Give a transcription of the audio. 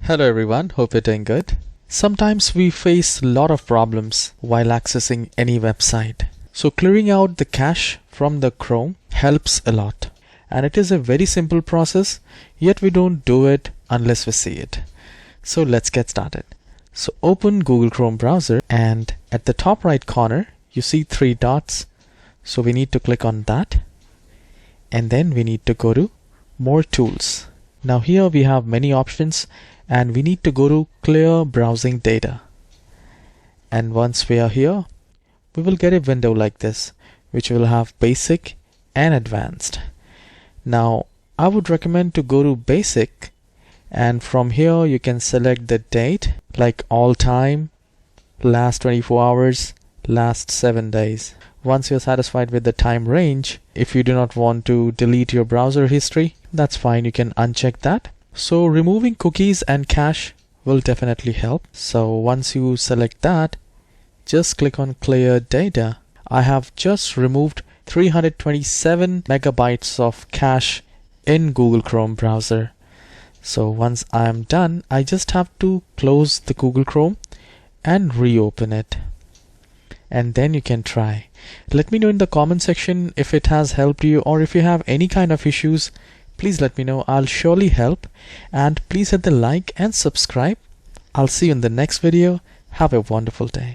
Hello everyone, hope you're doing good. Sometimes we face a lot of problems while accessing any website. So clearing out the cache from the Chrome helps a lot. And it is a very simple process, yet we don't do it unless we see it. So let's get started. So open Google Chrome browser and at the top right corner, you see three dots. So we need to click on that. And then we need to go to More Tools. Now here we have many options and we need to go to Clear Browsing Data. And once we are here, we will get a window like this, which will have Basic and Advanced. Now I would recommend to go to Basic, and from here you can select the date like all time, last 24 hours, last 7 days. Once you're satisfied with the time range, if you do not want to delete your browser history, that's fine, you can uncheck that. So removing cookies and cache will definitely help. So once you select that, just click on Clear Data. I have just removed 327 megabytes of cache in Google Chrome browser. So once I am done, I just have to close the Google Chrome and reopen it. And then you can try. Let me know in the comment section if it has helped you, or if you have any kind of issues, please let me know. I'll surely help. And please hit the like and subscribe. I'll see you in the next video. Have a wonderful day.